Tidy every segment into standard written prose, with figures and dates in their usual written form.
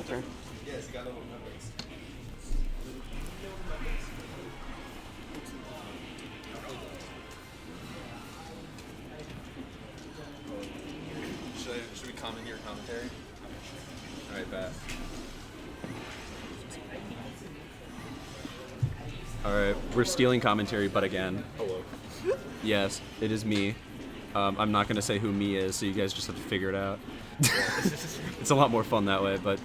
Okay. Yes, you got to members. Should we comment your commentary? All right, bet. All right, we're stealing commentary, but again. Hello. Yes, it is me. I'm not going to say who me is, so you guys just have to figure it out. It's a lot more fun that way, but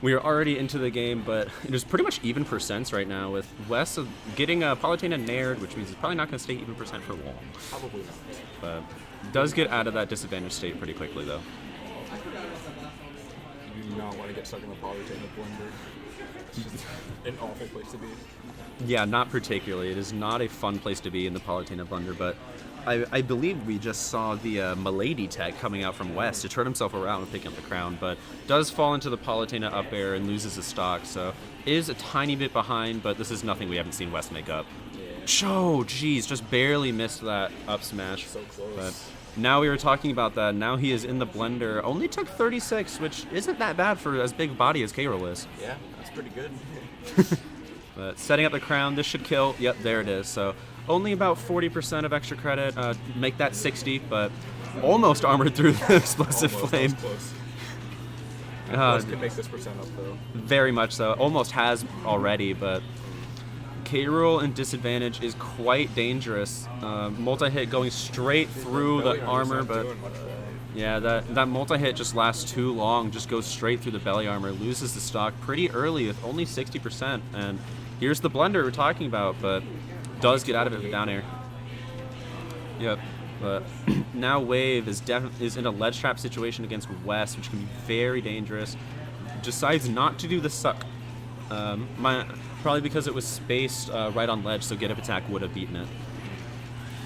we are already into the game, but it is pretty much even percents right now with Wes getting Palutena nared, which means it's probably not going to stay even percent for long. Probably not. But does get out of that disadvantaged state pretty quickly, though. You do not want to get stuck in the Palutena blender. It's just an awful place to be. Yeah, not particularly. It is not a fun place to be in the Palutena blender, but I believe we just saw the M.L.K tech coming out from West to turn himself around and pick up the crown, but does fall into the Palutena up air and loses his stock, so is a tiny bit behind, but this is nothing we haven't seen West make up. Yeah. Oh, geez, just barely missed that up smash. So close. But now we were talking about that. Now he is in the blender. Only took 36, which isn't that bad for as big body as K-Roll is. Yeah, that's pretty good. But setting up the crown, this should kill. Yep, there it is. So only about 40% of extra credit. Make that 60, but almost armored through the explosive flame. Close. West can make this percent up, though. Very much so. Almost has already, but K-Rool in disadvantage is quite dangerous. Multi-hit going straight through the armor, but yeah, that multi-hit just lasts too long, just goes straight through the belly armor, loses the stock pretty early with only 60%, and here's the blender we're talking about, but does get out of it with down air. Yep, but now Wave is in a ledge trap situation against West, which can be very dangerous. Decides not to do the suck. Probably because it was spaced right on ledge, so get up attack would have beaten it.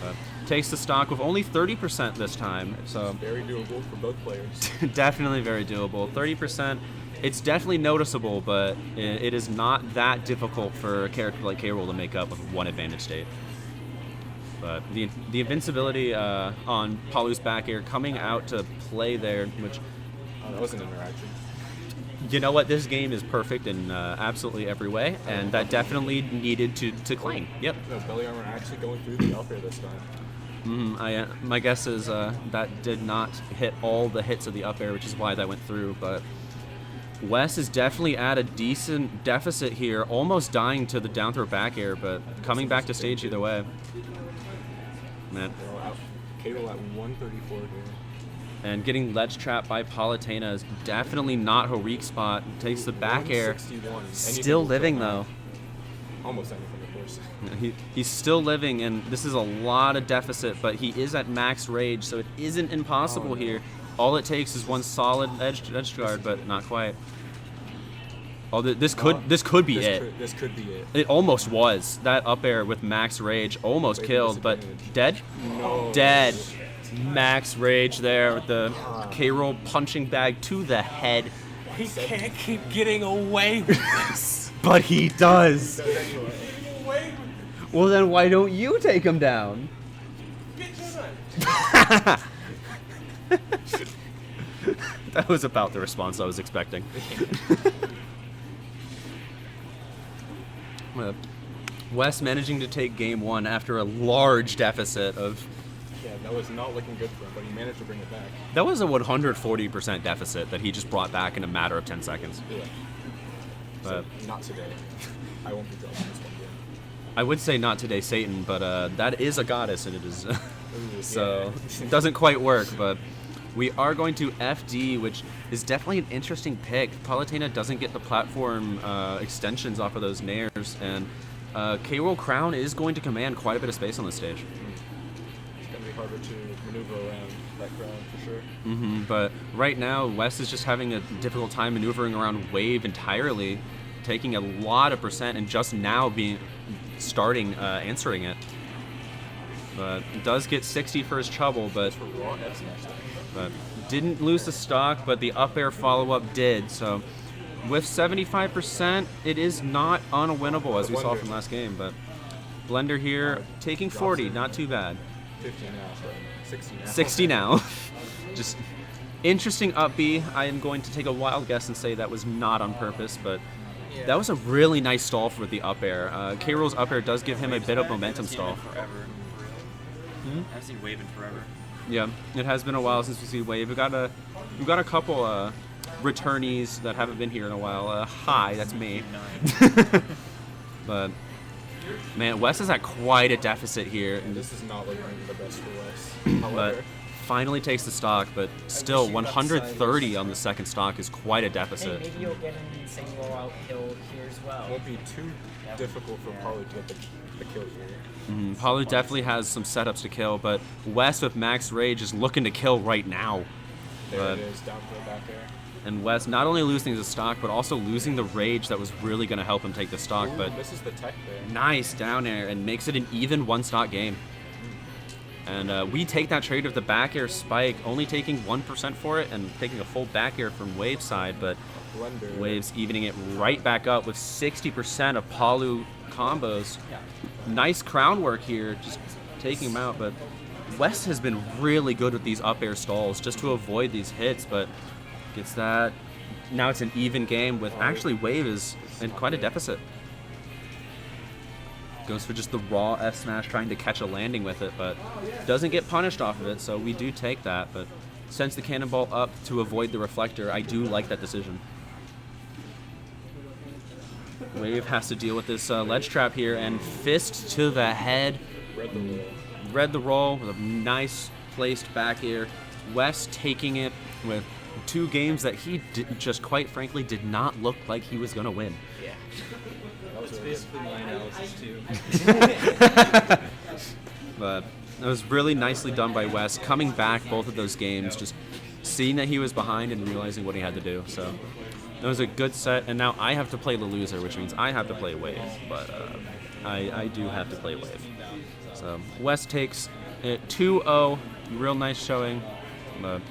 But takes the stock with only 30% this time, so very doable for both players. Definitely very doable. 30%. It's definitely noticeable, but it is not that difficult for a character like K-Rool to make up with one advantage state. But the invincibility on Palu's back air coming out to play there, which... Oh, that was an interaction. You know what? This game is perfect in absolutely every way, and that definitely needed to clang. Yep. No, belly armor actually going through the up air this time. My guess is that did not hit all the hits of the up air, which is why that went through, but... Wes is definitely at a decent deficit here, almost dying to the down throw back air, but coming back to stage either way. Man. K-Rool at 134 here. And getting ledge trapped by Palutena is definitely not her weak spot. Takes the back air. Still living though. Almost anything, of course. He's still living, and this is a lot of deficit, but he is at max rage, so it isn't impossible here. All it takes is one solid edge guard, but not quite. Oh, this could be it. This could be it. It almost was. That up air with max rage almost killed, but dead? No. Dead. Max rage there with the K-Rool punching bag to the head. He can't keep getting away with this. But he does. Well, then why don't you take him down? That was about the response I was expecting. Wes managing to take game one after a large deficit of... Yeah, that was not looking good for him, but he managed to bring it back. That was a 140% deficit that he just brought back in a matter of 10 seconds. Yeah. But so, not today. I won't be dropping this one game. I would say not today, Satan, but that is a goddess, and it is... so, yeah. It doesn't quite work, but... We are going to FD, which is definitely an interesting pick. Palutena doesn't get the platform extensions off of those nairs, and K-Rool Crown is going to command quite a bit of space on this stage. It's going to be harder to maneuver around that crown for sure. But right now, Wes is just having a difficult time maneuvering around Wave entirely, taking a lot of percent, and just now starting answering it. But does get 60 for his trouble, but didn't lose the stock, but the up air follow-up did. So with 75%, it is not unwinnable, as we saw from last game. But Blender here taking 40, not too bad. 50 now, 60 now. 60 now. Just Interesting up B. I am going to take a wild guess and say that was not on purpose, but that was a really nice stall for the up air. K-Rool's up air does give him a bit of momentum stall. I haven't seen Wave in forever. Yeah, it has been a while since we've seen Wave. We've got a couple returnees that haven't been here in a while. Hi, that's me. But man, Wes is at quite a deficit here. And this is not looking the best for Wes. But However, finally takes the stock, but still 130 on the second stock is quite a deficit. Maybe you'll get an insane rollout kill here as well. it won't be too difficult for Paulo to get the kill here. Paulo definitely has some setups to kill, but Wes with max rage is looking to kill right now. There But- it is, down for the back air. And Wes not only losing the stock, but also losing the rage that was really going to help him take the stock. Ooh, But misses the tech there. nice down air and makes it an even one stock game. And we take that trade of the back air spike, only taking 1% for it and taking a full back air from Wave's side, but Blender. Wave's evening it right back up with 60% of Palu combos. Nice crown work here, just taking him out, but Wes has been really good with these up air stalls just to avoid these hits, but gets that. Now it's an even game with actually Wave is in quite a deficit. Goes for just the raw F smash trying to catch a landing with it, but doesn't get punished off of it, so we do take that. But sends the cannonball up to avoid the reflector. I do like that decision. Wave has to deal with this ledge trap here, and fist to the head. Read the roll. Read the roll with a nice placed back air. Wes taking it with 2 games that he just quite frankly did not look like he was going to win. Yeah. That was Basically my analysis too. But it was really nicely done by Wes, coming back both of those games, just seeing that he was behind and realizing what he had to do. So it was a good set, and now I have to play the loser, which means I have to play Wave, but I do have to play Wave. So Wes takes it 2-0, real nice showing. But